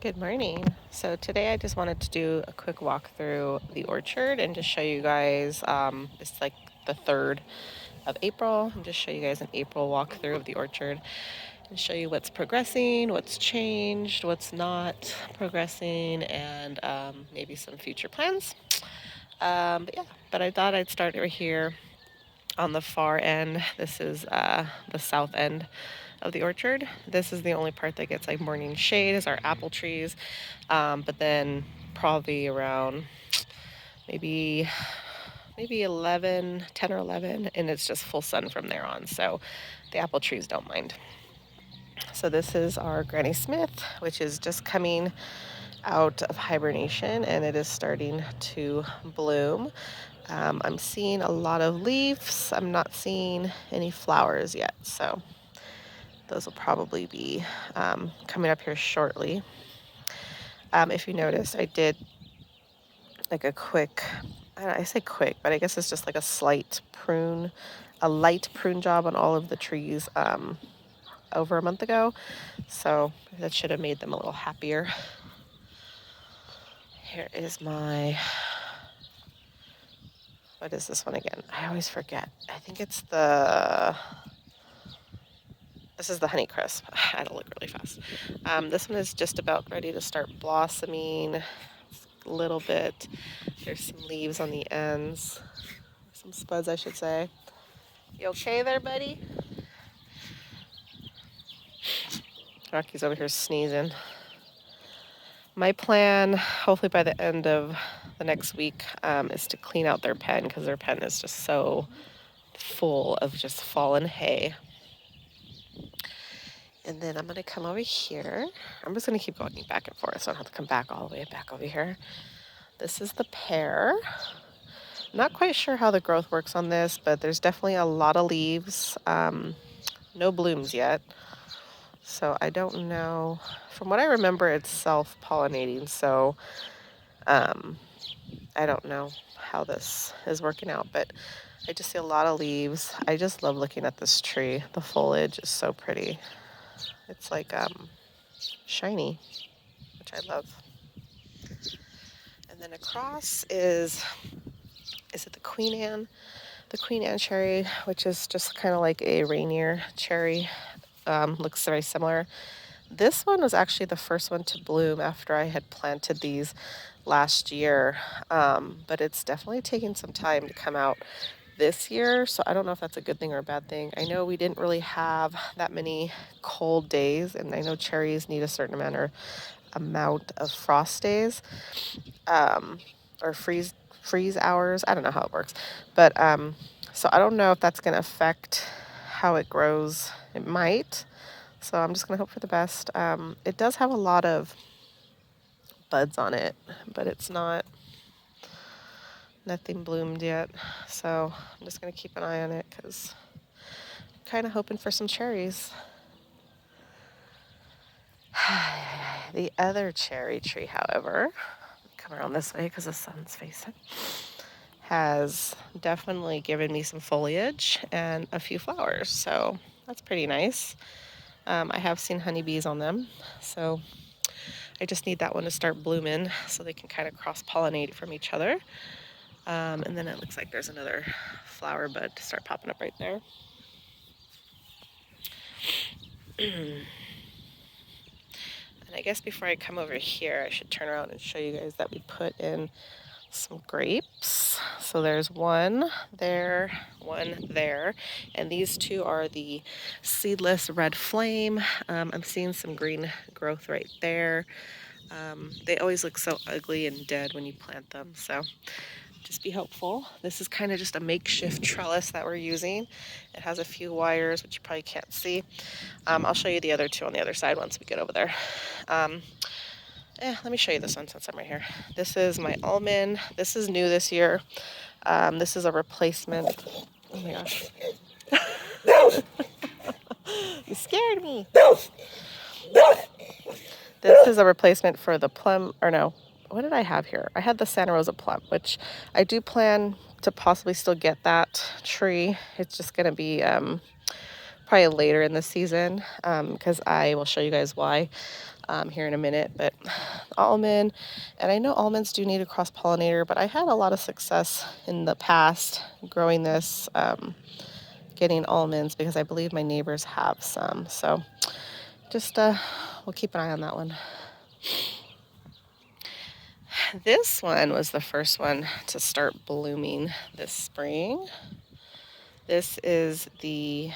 Good morning. So today I just wanted to do a quick walk through the orchard and just show you guys, it's like the 3rd of April, and just show you guys an April walkthrough of the orchard and show you what's progressing, what's changed, what's not progressing, and maybe some future plans. But I thought I'd start right here on the far end. This is the south end of the orchard. This is the only part that gets like morning shade is our apple trees. But then probably around maybe 11, 10 or 11, and it's just full sun from there on. So the apple trees don't mind. So this is our Granny Smith, which is just coming out of hibernation and it is starting to bloom. I'm seeing a lot of leaves. I'm not seeing any flowers yet. So those will probably be coming up here shortly. If you notice, I did like a quick, I say quick, but I guess it's just like a light prune job on all of the trees over a month ago. So that should have made them a little happier. Here is what is this one again? I always forget. I think this is the Honeycrisp. I had to look really fast. This one is just about ready to start blossoming a little bit. There's some leaves on the ends, some spuds, I should say. You okay there, buddy? Rocky's over here sneezing. My plan, hopefully by the end of the next week, is to clean out their pen because their pen is just so full of just fallen hay. And then I'm going to come over here. I'm just going to keep going back and forth so I don't have to come back all the way back over here. This is the pear. Not quite sure how the growth works on this, but there's definitely a lot of leaves. No blooms yet. So I don't know. From what I remember, it's self-pollinating. So I don't know how this is working out, but I just see a lot of leaves. I just love looking at this tree. The foliage is so pretty. It's like shiny, which I love. And then across is it the Queen Anne? The Queen Anne cherry, which is just kind of like a Rainier cherry. Looks very similar. This one was actually the first one to bloom after I had planted these last year, but it's definitely taking some time to come out this year, so I don't know if that's a good thing or a bad thing. I know we didn't really have that many cold days, and I know cherries need a certain amount of frost days, or freeze hours. I don't know how it works, but so I don't know if that's going to affect how it grows. It might. So I'm just going to hope for the best. It does have a lot of buds on it, but it's nothing bloomed yet. So I'm just going to keep an eye on it because I'm kind of hoping for some cherries. The other cherry tree, however, come around this way because the sun's facing, has definitely given me some foliage and a few flowers. So that's pretty nice. I have seen honeybees on them, so I just need that one to start blooming so they can kind of cross-pollinate from each other. And then it looks like there's another flower bud to start popping up right there. And I guess before I come over here, I should turn around and show you guys that we put in some grapes. So there's one there, and these two are the seedless red flame. I'm seeing some green growth right there. They always look so ugly and dead when you plant them, so just be hopeful. This is kind of just a makeshift trellis that we're using. It has a few wires, which you probably can't see. I'll show you the other two on the other side once we get over there. Let me show you this one since I'm right here. This is my almond. This is new this year. This is a replacement. Oh my gosh. You scared me. This is a replacement for the plum, or no, what did I have here? I had the Santa Rosa plum, which I do plan to possibly still get that tree. It's just going to be probably later in the season because I will show you guys why. here in a minute. But almond, and I know almonds do need a cross pollinator, but I had a lot of success in the past growing this, getting almonds, because I believe my neighbors have some. So just we'll keep an eye on that one. This one was the first one to start blooming this spring. This is the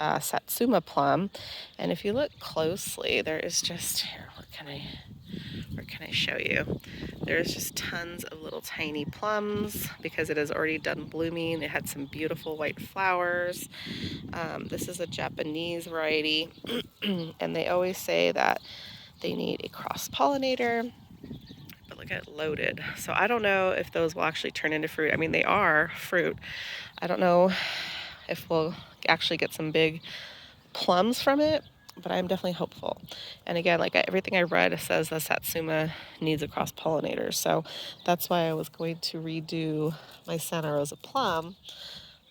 Satsuma plum, and if you look closely, there is just, here, where can I show you? There's just tons of little tiny plums because it has already done blooming. It had some beautiful white flowers. This is a Japanese variety, and they always say that they need a cross-pollinator. But look at it, loaded. So I don't know if those will actually turn into fruit. I mean, they are fruit. I don't know if we'll actually get some big plums from it, but I'm definitely hopeful. And again, like everything I read says the Satsuma needs a cross pollinator, so that's why I was going to redo my Santa Rosa plum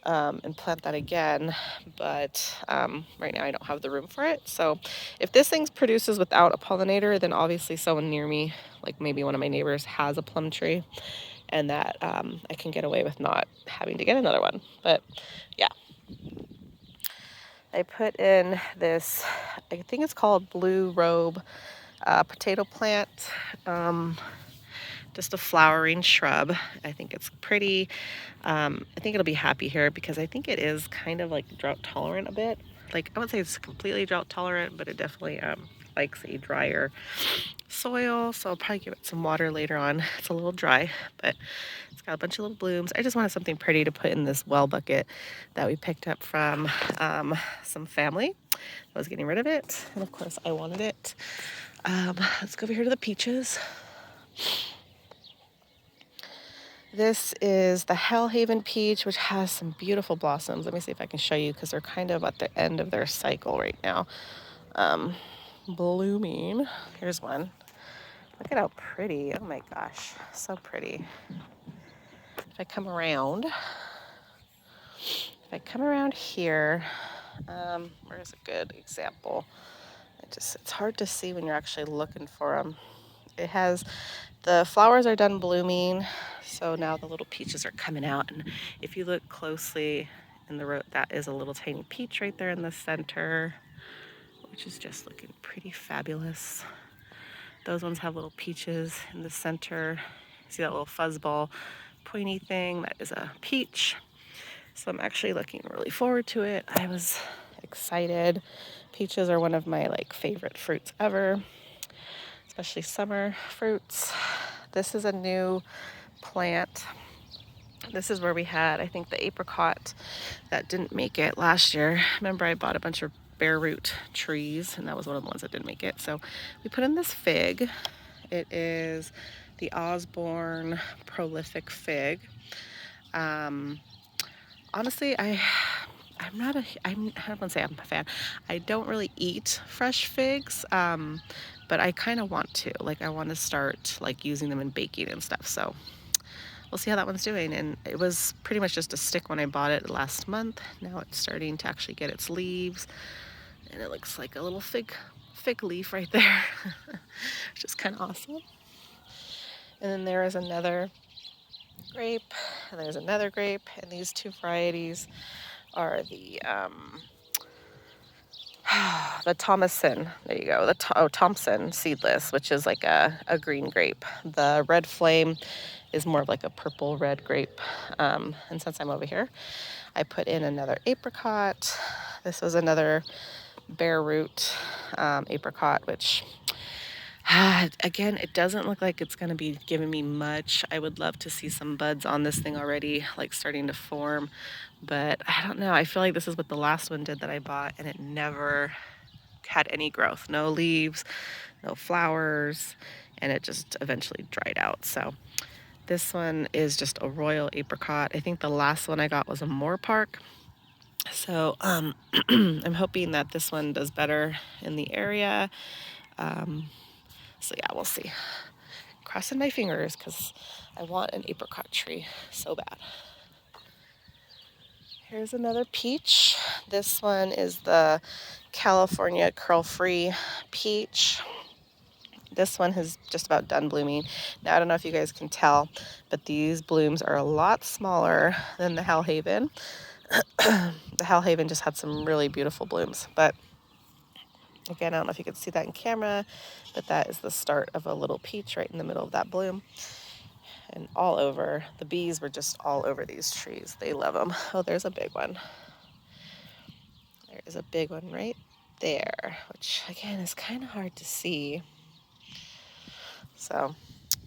and plant that again, but right now I don't have the room for it. So if this thing produces without a pollinator, then obviously someone near me, like maybe one of my neighbors, has a plum tree, and that I can get away with not having to get another one. But yeah, I put in this, I think it's called Blue Robe potato plant, just a flowering shrub. I think it's pretty. I think it'll be happy here because I think it is kind of like drought tolerant a bit. Like, I wouldn't say it's completely drought tolerant, but it definitely likes a drier soil. So I'll probably give it some water later on. It's a little dry, but it's got a bunch of little blooms. I just wanted something pretty to put in this well bucket that we picked up from some family. I was getting rid of it, and of course I wanted it. Let's go over here to the peaches. This is the Hellhaven Peach, which has some beautiful blossoms. Let me see if I can show you because they're kind of at the end of their cycle right now. Blooming. Here's one. Look at how pretty. Oh my gosh, so pretty. If I come around here, where's a good example? It's hard to see when you're actually looking for them. It has, the flowers are done blooming, so now the little peaches are coming out. And if you look closely in the row, that is a little tiny peach right there in the center, which is just looking pretty fabulous. Those ones have little peaches in the center. See that little fuzzball pointy thing? That is a peach. So I'm actually looking really forward to it. I was excited. Peaches are one of my favorite fruits ever, especially summer fruits. This is a new plant. This is where we had, I think, the apricot that didn't make it last year. Remember, I bought a bunch of bare root trees, and that was one of the ones that didn't make it. So we put in this fig. It is the Osborne Prolific Fig. Honestly, I don't want to say I'm a fan. I don't really eat fresh figs, but I kind of want to. I want to start using them in baking and stuff. So we'll see how that one's doing. And it was pretty much just a stick when I bought it last month. Now it's starting to actually get its leaves, and it looks like a little fig leaf right there, which is kind of awesome. And then there is another grape, and there's another grape, and these two varieties are the Thomason. There you go. Thompson seedless, which is like a green grape. The red flame is more of like a purple red grape. And since I'm over here, I put in another apricot. This was another bare root apricot, which again, it doesn't look like it's going to be giving me much. I would love to see some buds on this thing already, starting to form. But I don't know. I feel like this is what the last one did that I bought, and it never had any growth. No leaves, no flowers, and it just eventually dried out. So this one is just a royal apricot. I think the last one I got was a Moore Park. So I'm hoping that this one does better in the area. So yeah, we'll see. Crossing my fingers because I want an apricot tree so bad. Here's another peach. This one is the California Curl Free Peach. this one has just about done blooming. Now, I don't know if you guys can tell, but these blooms are a lot smaller than the Hellhaven. The Hellhaven just had some really beautiful blooms, but again, I don't know if you can see that in camera, but that is the start of a little peach right in the middle of that bloom. And all over, the bees were just all over these trees. They love them. Oh, there's a big one. There is a big one right there, which again is kind of hard to see. So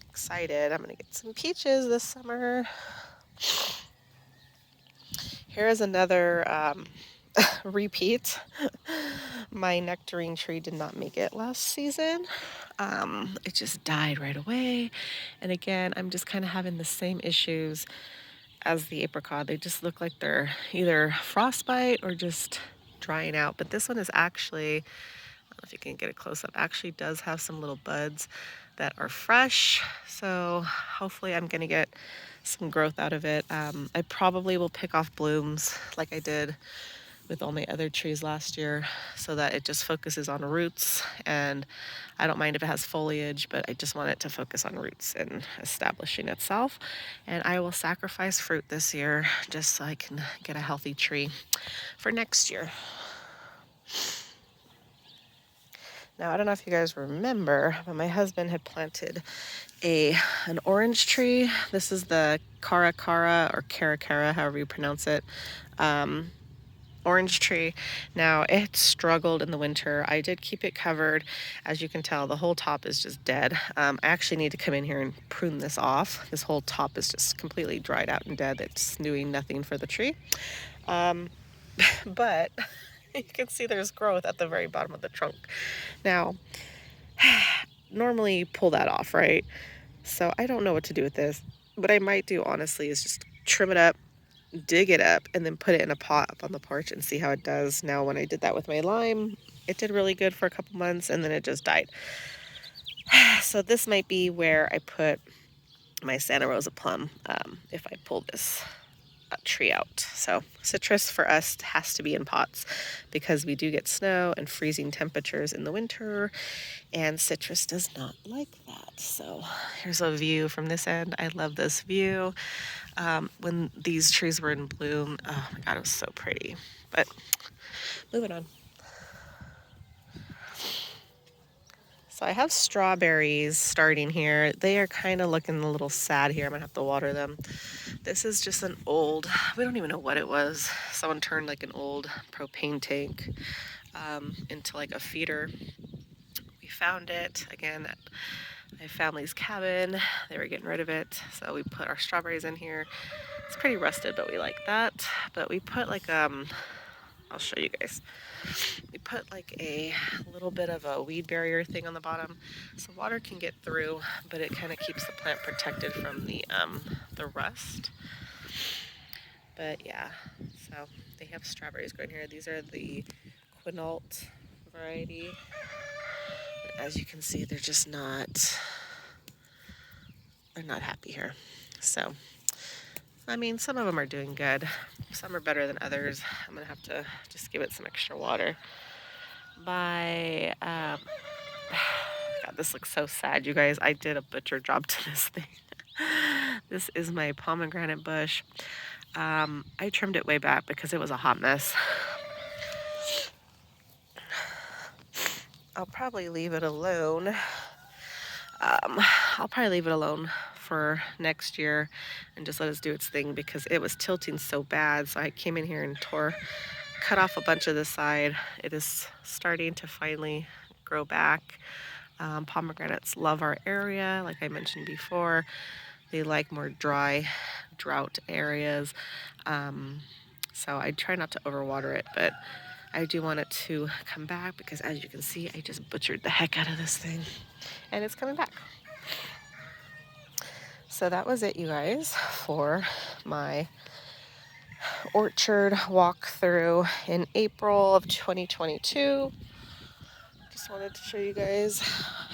excited. I'm gonna get some peaches this summer. Here is another repeat. My nectarine tree did not make it last season. It just died right away. And again, I'm just kind of having the same issues as the apricot. They just look like they're either frostbite or just drying out. But this one is actually, I don't know if you can get a close up, actually does have some little buds that are fresh. So hopefully I'm gonna get some growth out of it. I probably will pick off blooms like I did with all my other trees last year so that it just focuses on roots, and I don't mind if it has foliage, but I just want it to focus on roots and establishing itself. And I will sacrifice fruit this year just so I can get a healthy tree for next year. Now, I don't know if you guys remember, but my husband had planted an orange tree. This is the Cara or Cara, however you pronounce it. Orange tree. Now, it struggled in the winter. I did keep it covered. As you can tell, the whole top is just dead. I actually need to come in here and prune this off. This whole top is just completely dried out and dead. It's doing nothing for the tree. But you can see there's growth at the very bottom of the trunk. Now, normally you pull that off, right? So I don't know what to do with this. What I might do, honestly, is just trim it up, dig it up, and then put it in a pot up on the porch and see how it does. Now, when I did that with my lime, it did really good for a couple months and then it just died. So this might be where I put my Santa Rosa plum if I pull this tree out. So citrus for us has to be in pots because we do get snow and freezing temperatures in the winter, and citrus does not like that. So here's a view from this end. I love this view. When these trees were in bloom, oh my god, it was so pretty. But moving on. So I have strawberries starting here. They are kind of looking a little sad here. I'm gonna have to water them. This is just an old, we don't even know what it was. Someone turned like an old propane tank into like a feeder. We found it again at my family's cabin. They were getting rid of it, so we put our strawberries in here. It's pretty rusted, but we like that. But we put like I'll show you guys. We put like a little bit of a weed barrier thing on the bottom so water can get through, but it kind of keeps the plant protected from the rust. But yeah, so they have strawberries growing here. These are the Quinault variety. As you can see, they're not happy here. So I mean, some of them are doing good. Some are better than others. I'm gonna have to just give it some extra water. God, this looks so sad, you guys. I did a butcher job to this thing. This is my pomegranate bush. I trimmed it way back because it was a hot mess. I'll probably leave it alone. For next year and just let it do its thing because it was tilting so bad. So I came in here and cut off a bunch of the side. It is starting to finally grow back. Pomegranates love our area, like I mentioned before. They like more drought areas. So I try not to overwater it, but I do want it to come back because as you can see, I just butchered the heck out of this thing and it's coming back. So that was it, you guys, for my orchard walkthrough in April of 2022. Just wanted to show you guys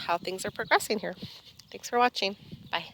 how things are progressing here. Thanks for watching. Bye.